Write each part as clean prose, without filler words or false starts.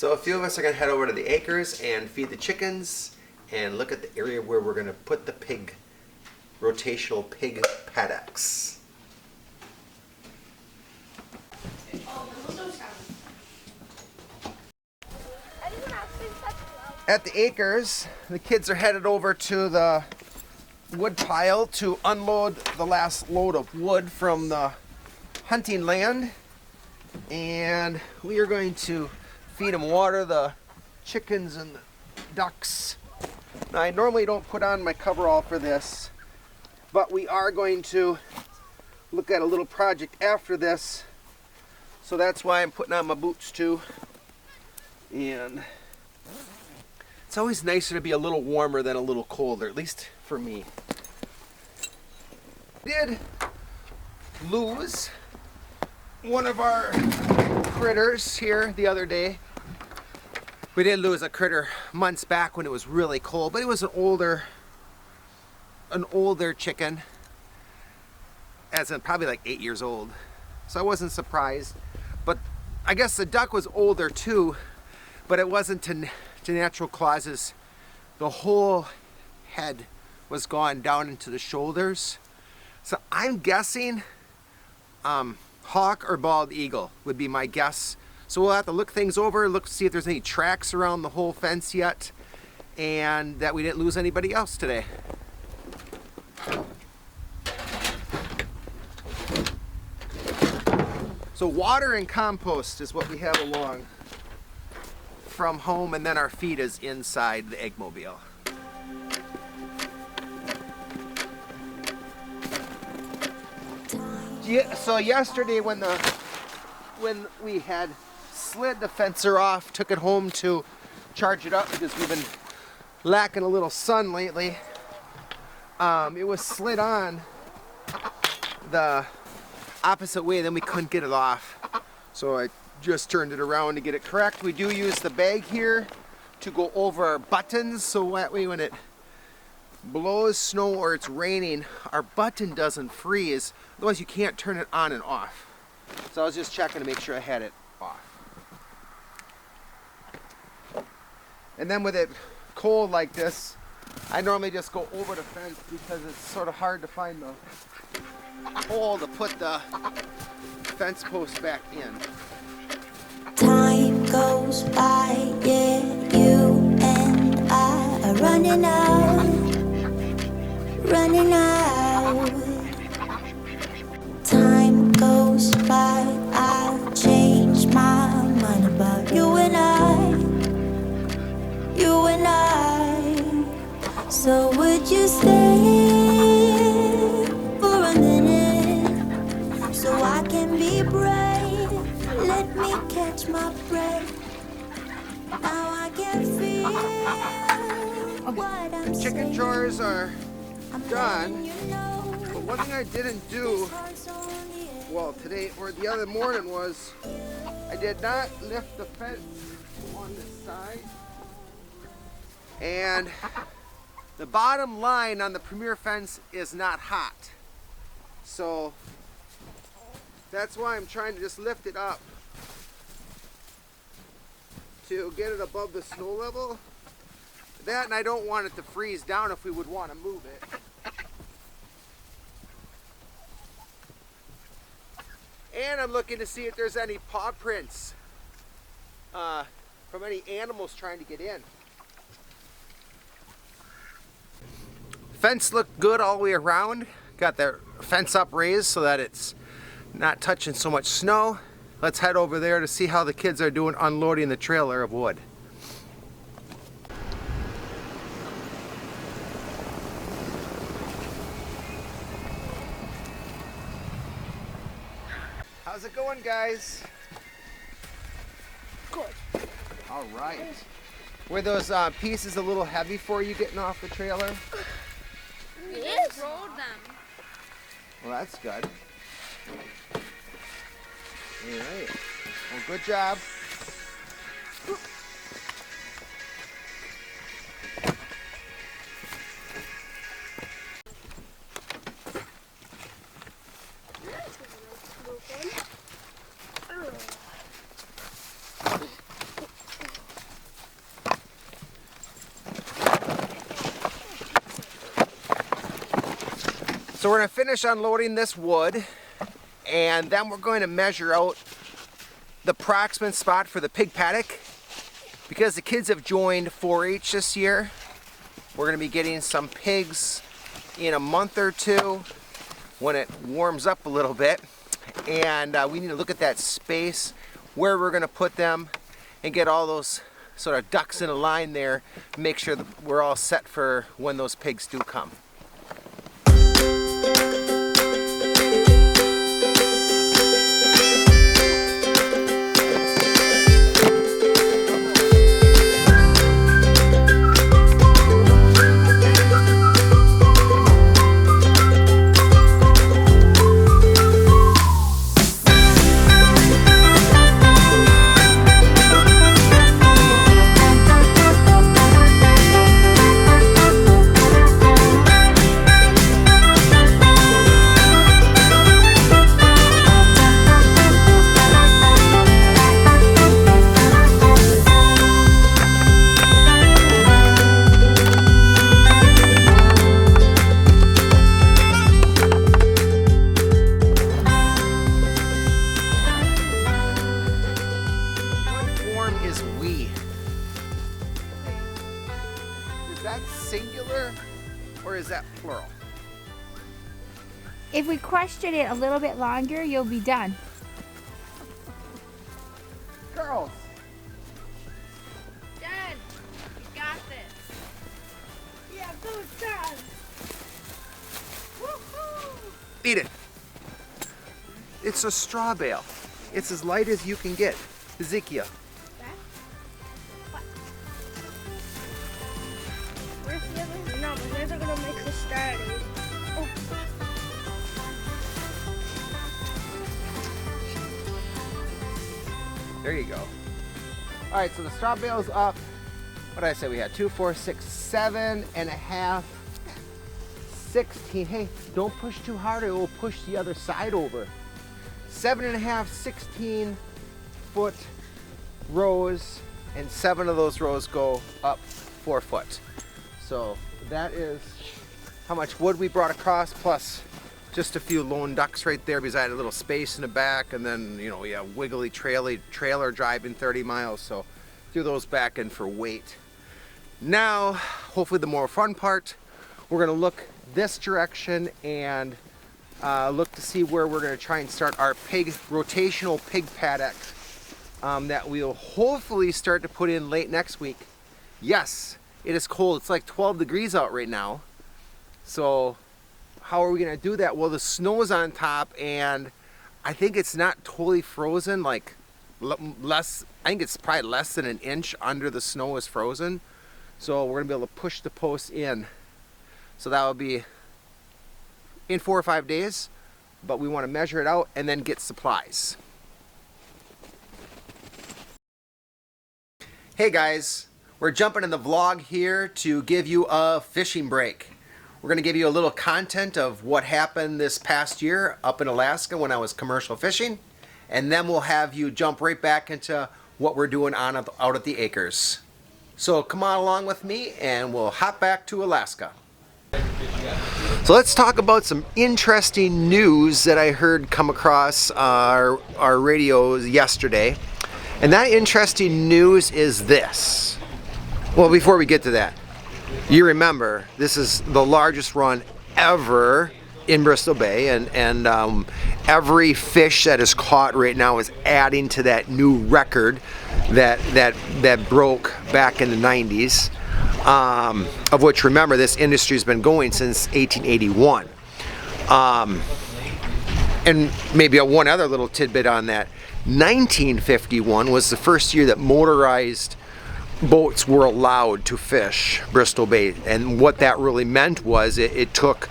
So a few of us are going to head over to the acres and feed the chickens and look at the area where we're going to put the rotational pig paddocks. At the acres, the kids are headed over to the wood pile to unload the last load of wood from the hunting land, and we are going to feed and water the chickens and the ducks. Now, I normally don't put on my coverall for this, but we are going to look at a little project after this, so that's why I'm putting on my boots too. And it's always nicer to be a little warmer than a little colder, at least for me. We did lose one of our critters here the other day. We did lose a critter months back when it was really cold, but it was an older chicken, as in probably like 8 years old. So I wasn't surprised. But I guess the duck was older too, but it wasn't to natural causes. The whole head was gone down into the shoulders. So I'm guessing hawk or bald eagle would be my guess. So we'll have to look things over, look to see if there's any tracks around the whole fence yet, and that we didn't lose anybody else today. So water and compost is what we have along from home, and then our feed is inside the eggmobile. Yeah, so yesterday when we had slid the fencer off, took it home to charge it up because we've been lacking a little sun lately. It was slid on the opposite way, then we couldn't get it off. So I just turned it around to get it correct. We do use the bag here to go over our buttons, so that way when it blows snow or it's raining, our button doesn't freeze. Otherwise you can't turn it on and off. So I was just checking to make sure I had it off. And then with it cold like this, I normally just go over the fence because it's sort of hard to find the hole to put the fence post back in. Time goes by, yeah, you and I are running out. Time goes by, I've changed my mind about you and I. So would you stay for a minute so I can be brave? Let me catch my breath. Now I can feel what I'm saying. Chicken chores are done, but one thing I didn't do, well, today or the other morning, was I did not lift the fence on this side, and the bottom line on the Premier fence is not hot, so that's why I'm trying to just lift it up to get it above the snow level. That, and I don't want it to freeze down if we would want to move it. And I'm looking to see if there's any paw prints from any animals trying to get in. Fence looked good all the way around. Got the fence up raised so that it's not touching so much snow. Let's head over there to see how the kids are doing unloading the trailer of wood. How's it going, guys? Good. All right. Were those pieces a little heavy for you getting off the trailer? We just rolled them. Well, that's good. All right. Well, good job. finish unloading this wood, and then we're going to measure out the approximate spot for the pig paddock. Because the kids have joined 4-H this year, we're going to be getting some pigs in a month or two when it warms up a little bit. And we need to look at that space, where we're going to put them, and get all those sort of ducks in a line there, make sure that we're all set for when those pigs do come. Singular or is that plural? If we question it a little bit longer, you'll be done. Girls. Dad, you got this. Yeah, go done. Eat it. It's a straw bale. It's as light as you can get. Ezekiel. Where's the other? No, but those are gonna make the starting. Oh. There you go. All right, so the straw bale's up. What did I say we had? 2, 4, 6, 7.5, 16. Hey, don't push too hard or it will push the other side over. 7.5, 16-foot rows, and 7 of those rows go up 4 foot. So that is how much wood we brought across, plus just a few lone ducks right there because I had a little space in the back, and then, you know, we have wiggly trailer driving 30 miles, so threw those back in for weight. Now, hopefully the more fun part, we're gonna look this direction and look to see where we're gonna try and start our rotational pig paddock that we'll hopefully start to put in late next week. Yes, it is cold. It's like 12 degrees out right now. So how are we gonna do that? Well, the snow is on top, and I think it's not totally frozen, like less, I think it's probably less than an inch under the snow is frozen. So we're gonna be able to push the posts in. So that will be in 4 or 5 days, but we wanna measure it out and then get supplies. Hey guys, we're jumping in the vlog here to give you a fishing break. We're going to give you a little content of what happened this past year up in Alaska when I was commercial fishing, and then we'll have you jump right back into what we're doing out at the acres. So come on along with me and we'll hop back to Alaska. So let's talk about some interesting news that I heard come across our radio yesterday. And that interesting news is this. Well, before we get to that, you remember this is the largest run ever in Bristol Bay, and every fish that is caught right now is adding to that new record that broke back in the 90s, of which, remember, this industry's been going since 1881. And maybe one other little tidbit on that. 1951 was the first year that motorized boats were allowed to fish Bristol Bay, and what that really meant was it took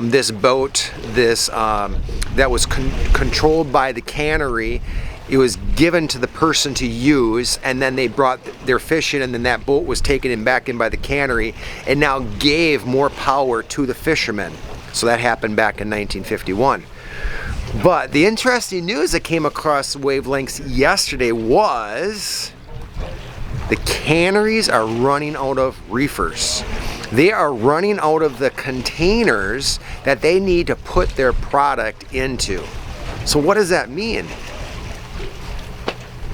this boat, that was controlled by the cannery. It was given to the person to use, and then they brought their fish in, and then that boat was taken in back in by the cannery, and now gave more power to the fishermen. So that happened back in 1951. But the interesting news that came across wavelengths yesterday was the canneries are running out of reefers. they are running out of the containers that they need to put their product into. So what does that mean?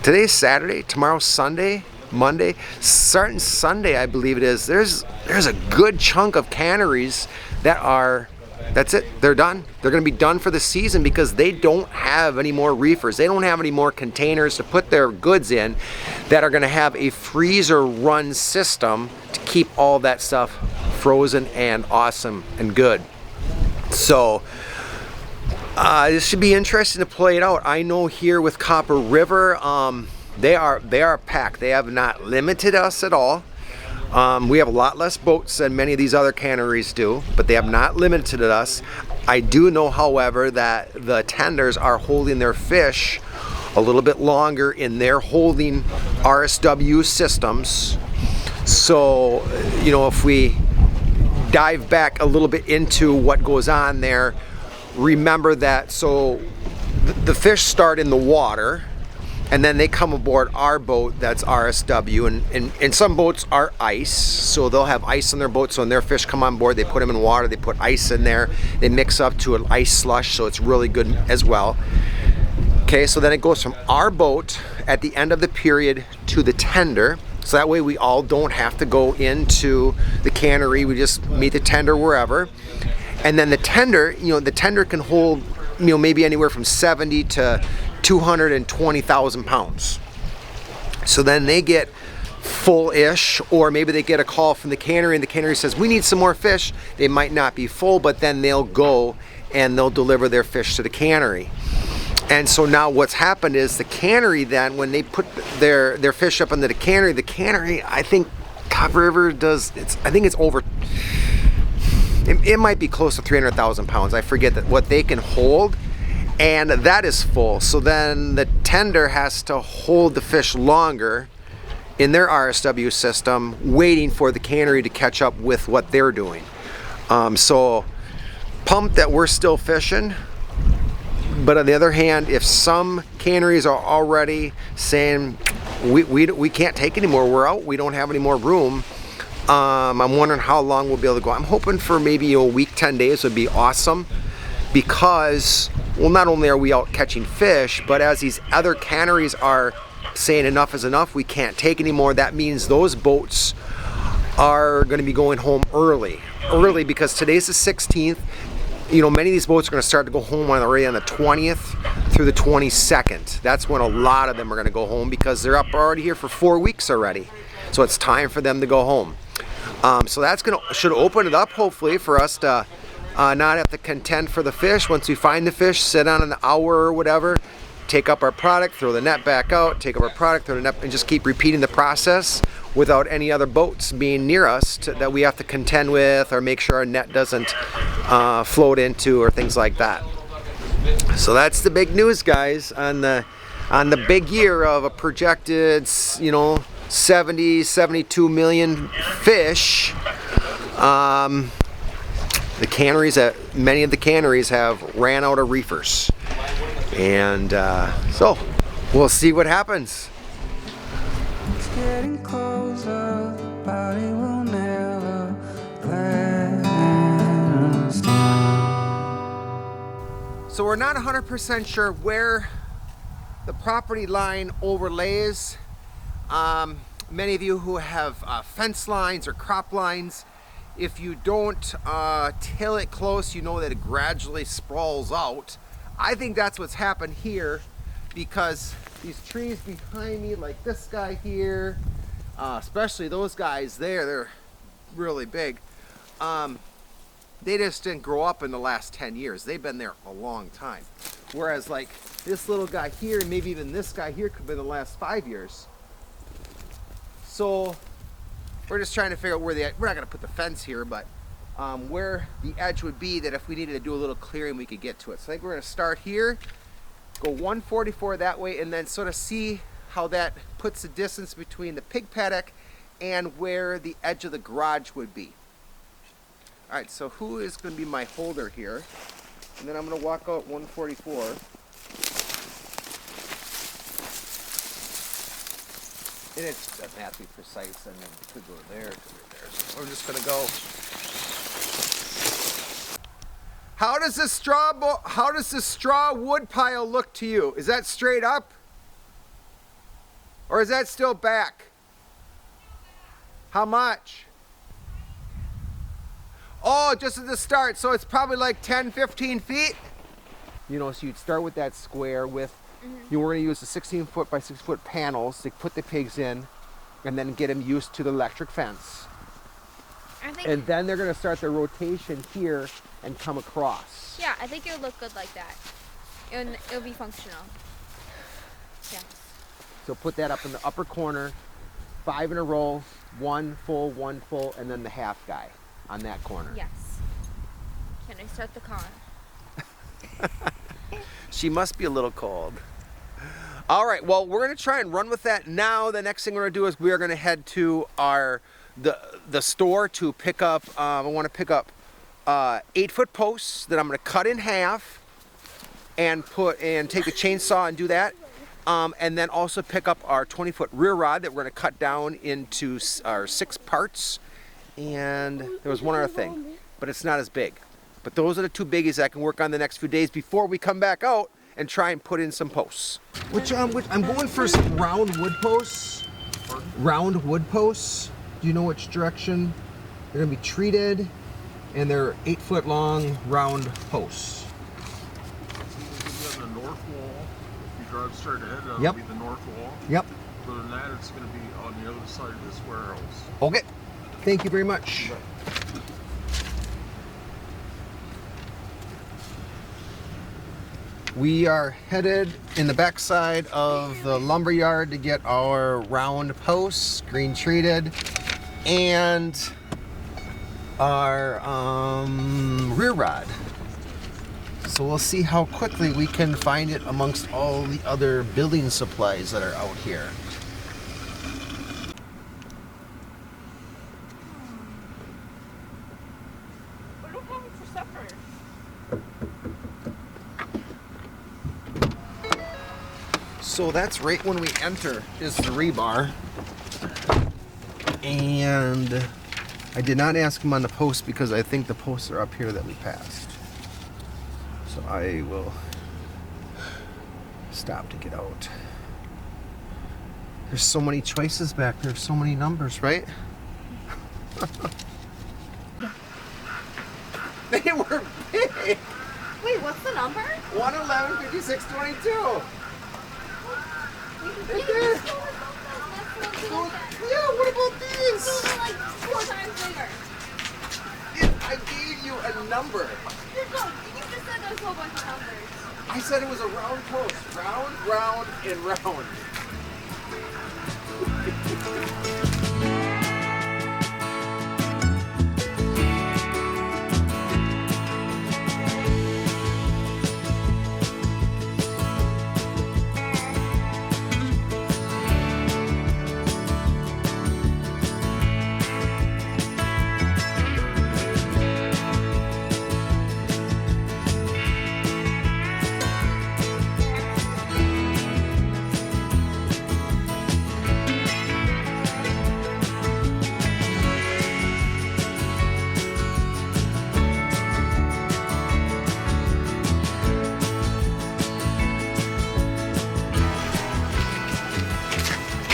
Today's Saturday, tomorrow's Sunday, Monday, starting Sunday I believe it is, there's a good chunk of canneries that's it, they're done. They're going to be done for the season because they don't have any more reefers. They don't have any more containers to put their goods in that are going to have a freezer run system to keep all that stuff frozen and awesome and good. So this should be interesting to play it out. I know here with Copper River, they are packed. They have not limited us at all. We have a lot less boats than many of these other canneries do, but they have not limited us. I do know, however, that the tenders are holding their fish a little bit longer in their holding RSW systems. So, you know, if we dive back a little bit into what goes on there, remember that, so the fish start in the water, and then they come aboard our boat that's RSW, and some boats are ice, so they'll have ice on their boat. So when their fish come on board, they put them in water, they put ice in there, they mix up to an ice slush, so it's really good as well. Okay, so then it goes from our boat at the end of the period to the tender, so that way we all don't have to go into the cannery, we just meet the tender wherever. And then the tender, you know, the tender can hold, you know, maybe anywhere from 70 to 220,000 pounds. So then they get full-ish, or maybe they get a call from the cannery and the cannery says, we need some more fish. They might not be full, but then they'll go and they'll deliver their fish to the cannery. And so now what's happened is the cannery then, when they put their fish up into the cannery, I think Copper River does, I think it's over, it might be close to 300,000 pounds. I forget what they can hold. And that is full. So then the tender has to hold the fish longer in their RSW system, waiting for the cannery to catch up with what they're doing. So pumped that we're still fishing. But on the other hand, if some canneries are already saying we can't take anymore, we're out, we don't have any more room, I'm wondering how long we'll be able to go. I'm hoping for maybe a week, 10 days would be awesome, because, well, not only are we out catching fish, but as these other canneries are saying enough is enough, we can't take anymore, that means those boats are going to be going home early because today's the 16th. You know, many of these boats are going to start to go home already on the 20th through the 22nd. That's when a lot of them are going to go home because they're up already here for 4 weeks already. So it's time for them to go home. So that's should open it up hopefully for us to not have to contend for the fish. Once we find the fish, sit on an hour or whatever, take up our product, throw the net back out, take up our product, throw the net, and just keep repeating the process without any other boats being near us that we have to contend with or make sure our net doesn't float into or things like that. So that's the big news, guys, on the big year of a projected, you know, 72 million fish. The canneries, many of the canneries have ran out of reefers, and so we'll see what happens. It's getting closer, but it will never let us down. So we're not 100% sure where the property line overlays. Many of you who have fence lines or crop lines, if you don't till it close, you know that it gradually sprawls out. I think that's what's happened here, because these trees behind me, like this guy here, especially those guys there, they're really big. They just didn't grow up in the last 10 years. They've been there a long time. Whereas like this little guy here, and maybe even this guy here, could have been the last 5 years. So we're just trying to figure out where we're not going to put the fence here, but where the edge would be, that if we needed to do a little clearing, we could get to it. So I think we're going to start here, go 144 that way, and then sort of see how that puts the distance between the pig paddock and where the edge of the garage would be. All right, so who is going to be my holder here? And then I'm going to walk out 144. And it doesn't have to be precise. I mean, it could go there, it could go there. So we're just gonna go. How does this straw wood pile look to you? Is that straight up? Or is that still back? How much? Oh, just at the start, so it's probably like 10, 15 feet? You know, so you'd start with that square with, you were gonna use the 16-foot by 6-foot panels to put the pigs in and then get them used to the electric fence. And then they're gonna start their rotation here and come across. Yeah, I think it would look good like that. And it'll be functional. Yes. So put that up in the upper corner, 5 in a row, one full, and then the half guy on that corner. Yes. Can I start the car? She must be a little cold. All right, well, we're gonna try and run with that now. The next thing we're gonna do is we are gonna head to the store to pick up, I wanna pick up 8-foot posts that I'm gonna cut in half and take a chainsaw and do that. And then also pick up our 20-foot rear rod that we're gonna cut down into our 6 parts. And there was one other thing, but it's not as big. But those are the 2 biggies I can work on the next few days before we come back out and try and put in some posts. Which I'm going for some round wood posts. Round wood posts. Do you know which direction? They're gonna be treated, and they're 8-foot long round posts. On the north wall, if you drive straight ahead, that'll Yep. be the north wall. Yep. Other than that, it's going to be on the other side of this warehouse. Okay. Thank you very much. We are headed in the backside of the lumber yard to get our round posts, green treated, and our rear rod. So we'll see how quickly we can find it amongst all the other building supplies that are out here. What are we having for supper? So that's right when we enter is the rebar. And I did not ask him on the post because I think the posts are up here that we passed. So I will stop to get out. There's so many choices back there, so many numbers, right? They were big! Wait, what's the number? 111, 56, 22. Right there. Yeah, what about these? Those are like 4 times bigger. I gave you a number. You just said there's a whole bunch of numbers. I said it was a round post. Round, round, and round.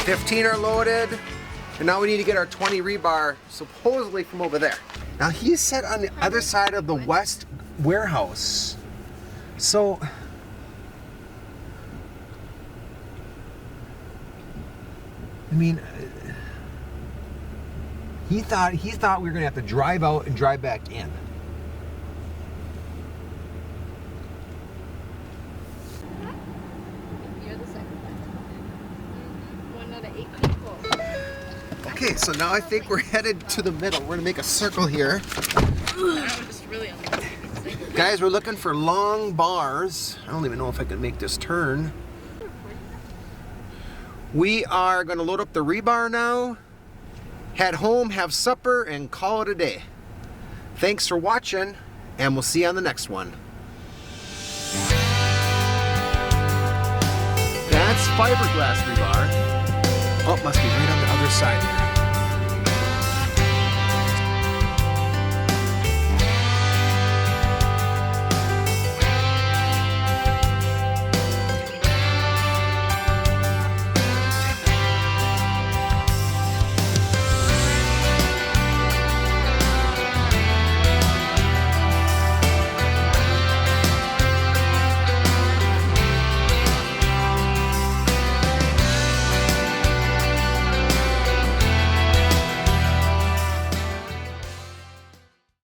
$15 are loaded, and now we need to get our 20 rebar, supposedly from over there. Now he said on the other side of the west warehouse. So, I mean, he thought we were gonna have to drive out and drive back in. You're the second one. 1 out of 8 people. Okay, so now I think we're headed to the middle. We're gonna make a circle here. Guys, we're looking for long bars. I don't even know if I can make this turn. We are gonna load up the rebar now, head home, have supper, and call it a day. Thanks for watching, and we'll see you on the next one. That's fiberglass rebar. Oh, must be right on the other side there.